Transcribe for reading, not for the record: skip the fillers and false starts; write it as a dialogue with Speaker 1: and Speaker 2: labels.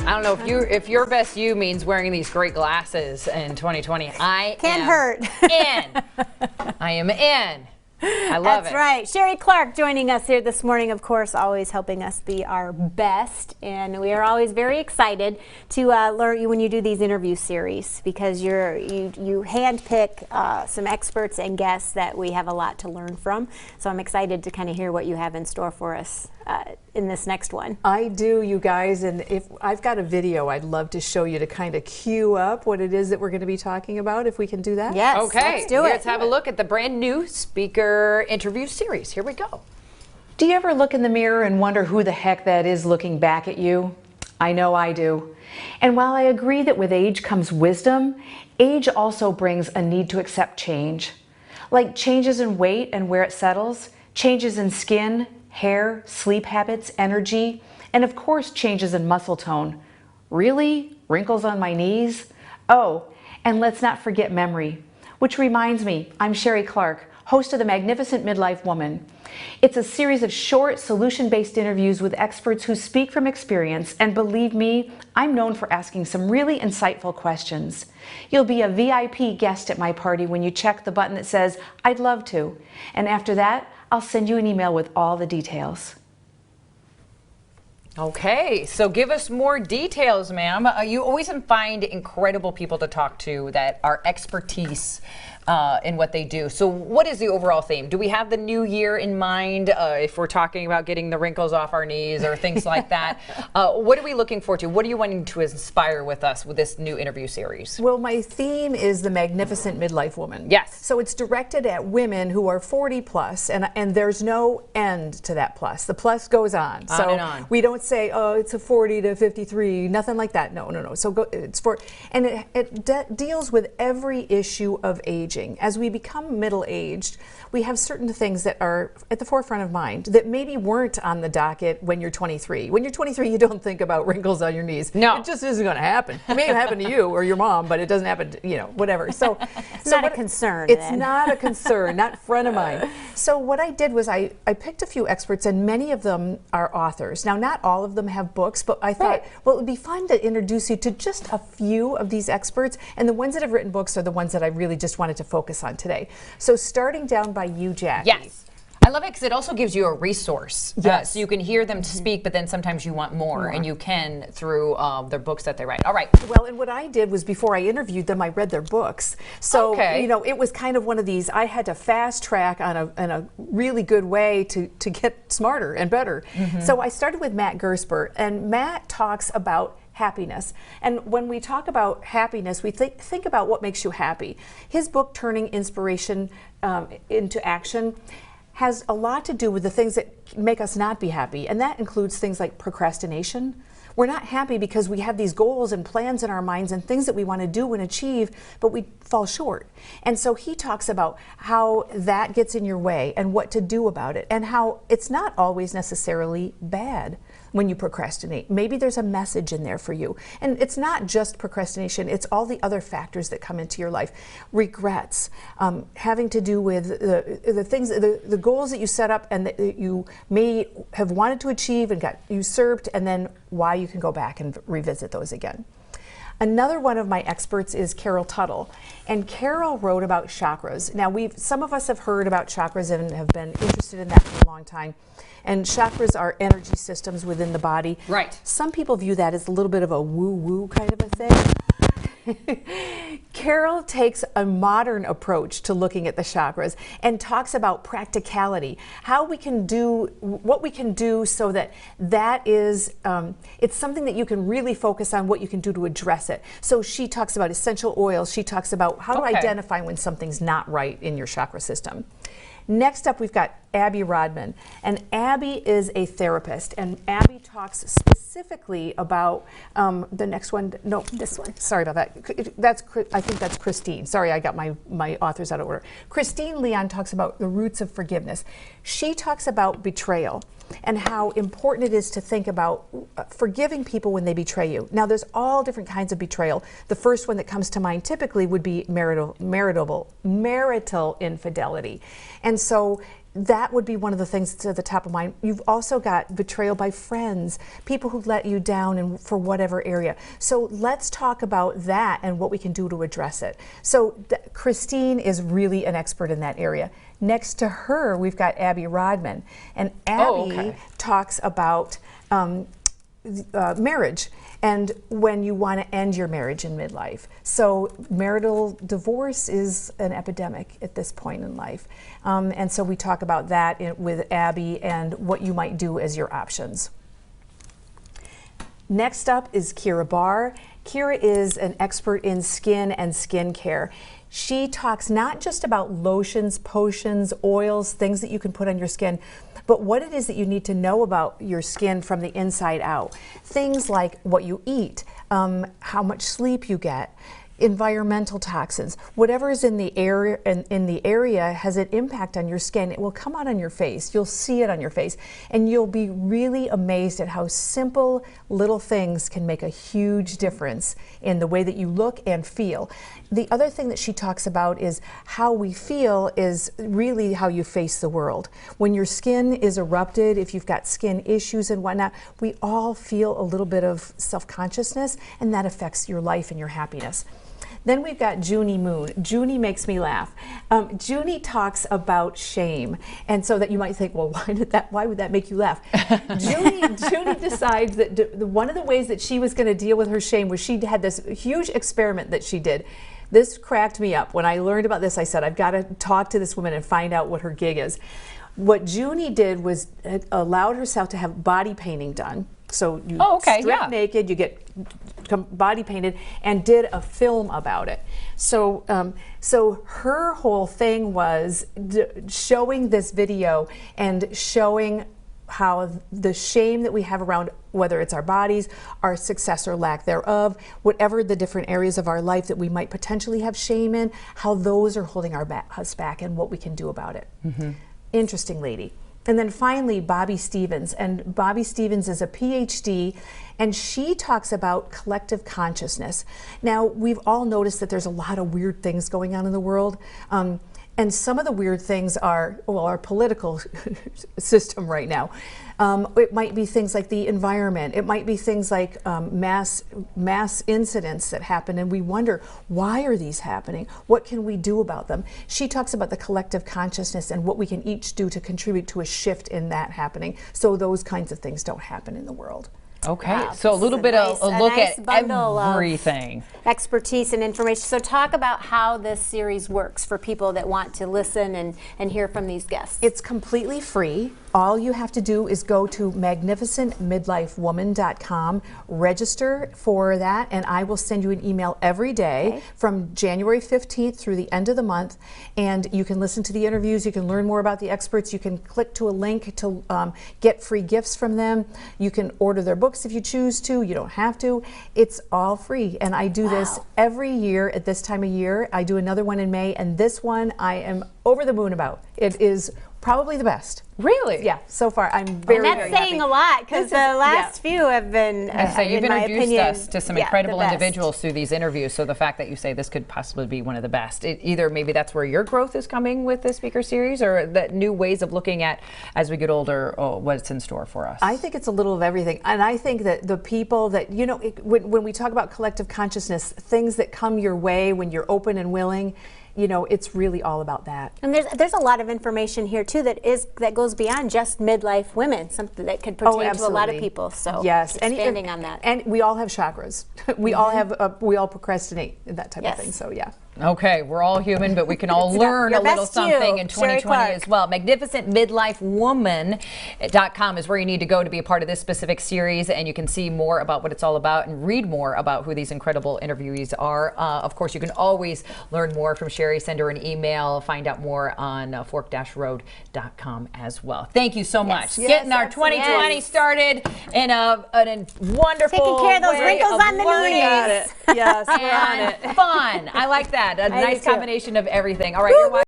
Speaker 1: I don't know if your best you means wearing these great glasses in 2020. I
Speaker 2: Can't
Speaker 1: am
Speaker 2: hurt.
Speaker 1: in. I am in. I love it.
Speaker 2: That's right. Sherry Clark joining us here this morning, of course, always helping us be our best. And we are always very excited to learn you when you do these interview series, because you handpick some experts and guests that we have a lot to learn from. So I'm excited to kind of hear what you have in store for us in this next one.
Speaker 3: I do, you guys, and if I've got a video I'd love to show you to kind of cue up what it is that we're going to be talking about, if we can do that.
Speaker 2: Yes,
Speaker 1: okay,
Speaker 2: let's do it.
Speaker 1: Let's have a look at the brand new speaker interview series. Here we go.
Speaker 4: Do you ever look in the mirror and wonder who the heck that is looking back at you? I know I do. And while I agree that with age comes wisdom, age also brings a need to accept change. Like changes in weight and where it settles, changes in skin, hair, sleep habits, energy, and of course changes in muscle tone. Really? Wrinkles on my knees? Oh, and let's not forget memory. Which reminds me, I'm Sherry Clark, host of The Magnificent Midlife Woman. It's a series of short, solution-based interviews with experts who speak from experience, and believe me, I'm known for asking some really insightful questions. You'll be a VIP guest at my party when you check the button that says, I'd love to. And after that, I'll send you an email with all the details.
Speaker 1: Okay, so give us more details, ma'am. You always find incredible people to talk to that are expertise in what they do. So what is the overall theme? Do we have the new year in mind if we're talking about getting the wrinkles off our knees or things like that? What are we looking forward to? What are you wanting to inspire with us with this new interview series?
Speaker 3: Well, my theme is the Magnificent Midlife Woman.
Speaker 1: Yes.
Speaker 3: So it's directed at women who are 40 plus, and there's no end to that plus. The plus goes on. So
Speaker 1: and on.
Speaker 3: We don't say, oh, it's a 40 to 53, nothing like that. No, no, no. So it's for, and it deals with every issue of aging. As we become middle-aged, we have certain things that are at the forefront of mind that maybe weren't on the docket when you're 23. When you're 23, you don't think about wrinkles on your knees.
Speaker 1: No.
Speaker 3: It just isn't going to happen. It may happen to you or your mom, but it doesn't happen to, you know, whatever. So
Speaker 2: it's not a concern.
Speaker 3: It's not a concern, not front of mind. So what I did was I picked a few experts, and many of them are authors. Now, not all of them have books, but I thought, well, it would be fun to introduce you to just a few of these experts, and the ones that have written books are the ones that I really just wanted to focus on today. So starting down by you, Jackie.
Speaker 1: Yes. I love it because it also gives you a resource.
Speaker 3: Yes.
Speaker 1: So you can hear them speak, but then sometimes you want more, and you can through their books that they write. All right.
Speaker 3: Well, and what I did was before I interviewed them, I read their books. So, you know, it was kind of one of these, I had to fast track on a really good way to get smarter and better. So I started with Matt Gerber, and Matt talks about happiness. And when we talk about happiness, we think about what makes you happy. His book, Turning Inspiration into Action, has a lot to do with the things that make us not be happy. And that includes things like procrastination. We're not happy because we have these goals and plans in our minds and things that we want to do and achieve, but we fall short. And so he talks about how that gets in your way and what to do about it, and how it's not always necessarily bad when you procrastinate. Maybe there's a message in there for you. And it's not just procrastination, it's all the other factors that come into your life. Regrets, having to do with the things, the goals that you set up and that you may have wanted to achieve and got usurped, and then why you can go back and revisit those again. Another one of my experts is Carol Tuttle, and Carol wrote about chakras. Now, some of us have heard about chakras and have been interested in that for a long time. And chakras are energy systems within the body.
Speaker 1: Right.
Speaker 3: Some people view that as a little bit of a woo-woo kind of a thing. Carol takes a modern approach to looking at the chakras and talks about practicality, how we can do, what we can do so that is, it's something that you can really focus on, what you can do to address it. So she talks about essential oils. She talks about how to identify when something's not right in your chakra system. Next up, we've got Abbey Rodman, and Abbey is a therapist, and Abbey talks specifically about the next one. No, this one. Sorry about that. I think that's Christine. Sorry, I got my authors out of order. Christine Leon talks about the roots of forgiveness. She talks about betrayal and how important it is to think about forgiving people when they betray you. Now, there's all different kinds of betrayal. The first one that comes to mind typically would be marital infidelity. And so that would be one of the things that's at the top of mind. You've also got betrayal by friends, people who let you down in for whatever area. So let's talk about that and what we can do to address it. So Christine is really an expert in that area. Next to her, we've got Abbey Rodman. And Abbey talks about marriage and when you want to end your marriage in midlife. So marital divorce is an epidemic at this point in life. And so we talk about that with Abbey and what you might do as your options. Next up is Keira Barr. Keira is an expert in skin and skin care. She talks not just about lotions, potions, oils, things that you can put on your skin, but what it is that you need to know about your skin from the inside out. Things like what you eat, how much sleep you get, environmental toxins, whatever is in the area has an impact on your skin. It will come out on your face. You'll see it on your face, and you'll be really amazed at how simple little things can make a huge difference in the way that you look and feel. The other thing that she talks about is how we feel is really how you face the world. When your skin is erupted, if you've got skin issues and whatnot, we all feel a little bit of self-consciousness, and that affects your life and your happiness. Then we've got Junie Moon. Junie makes me laugh. Junie talks about shame, and so that you might think, well, why would that make you laugh? Junie decides that one of the ways that she was going to deal with her shame was she had this huge experiment that she did. This cracked me up. When I learned about this, I said, I've got to talk to this woman and find out what her gig is. What Junie did was allowed herself to have body painting done. So you strip naked, you get body painted, and did a film about it. So, so her whole thing was showing this video and showing how the shame that we have around whether it's our bodies, our success or lack thereof, whatever the different areas of our life that we might potentially have shame in, how those are holding us back and what we can do about it. Mm-hmm. Interesting lady. And then finally, Bobby Stevens. And Bobby Stevens is a PhD, and she talks about collective consciousness. Now, we've all noticed that there's a lot of weird things going on in the world. And some of the weird things are, well, our political system right now. It might be things like the environment. It might be things like mass incidents that happen, and we wonder, why are these happening? What can we do about them? She talks about the collective consciousness and what we can each do to contribute to a shift in that happening, so those kinds of things don't happen in the world.
Speaker 1: Okay,
Speaker 2: wow,
Speaker 1: so a little bit of a look at everything.
Speaker 2: Expertise and information. So talk about how this series works for people that want to listen and hear from these guests.
Speaker 3: It's completely free. All you have to do is go to magnificentmidlifewoman.com, register for that, and I will send you an email every day from January 15th through the end of the month. And you can listen to the interviews, you can learn more about the experts, you can click to a link to get free gifts from them. You can order their books if you choose to, you don't have to. It's all free, and I do this every year at this time of year. I do another one in May, and this one I am over the moon about. It is probably the best.
Speaker 1: Really?
Speaker 3: Yeah, so far I'm very,
Speaker 2: and that's saying a lot, because the last few have been,
Speaker 1: so you've
Speaker 2: in my
Speaker 1: introduced
Speaker 2: opinion,
Speaker 1: us to some incredible individuals through these interviews, so the fact that you say this could possibly be one of the best, either maybe that's where your growth is coming with the speaker series, or that new ways of looking at, as we get older, what's in store for us.
Speaker 3: I think it's a little of everything, and I think that the people that, you know, when we talk about collective consciousness, things that come your way when you're open and willing, you know, it's really all about that.
Speaker 2: And there's a lot of information here too that goes beyond just midlife women, something that could pertain to a lot of people. So
Speaker 3: yes,
Speaker 2: expanding on that.
Speaker 3: And we all have chakras. We all have we all procrastinate, that type of thing. So yeah.
Speaker 1: Okay, we're all human, but we can all learn a little something in 2020 as well. Magnificentmidlifewoman.com is where you need to go to be a part of this specific series, and you can see more about what it's all about and read more about who these incredible interviewees are. Of course, you can always learn more from Sherry. Send her an email, find out more on fork-road.com as well. Thank you so much.
Speaker 3: Yes,
Speaker 1: getting our 2020 started in a wonderful
Speaker 2: taking care of those wrinkles on the
Speaker 3: knees. Yes, we're on it.
Speaker 1: Fun. I like that. A nice combination of everything. All right, you're watching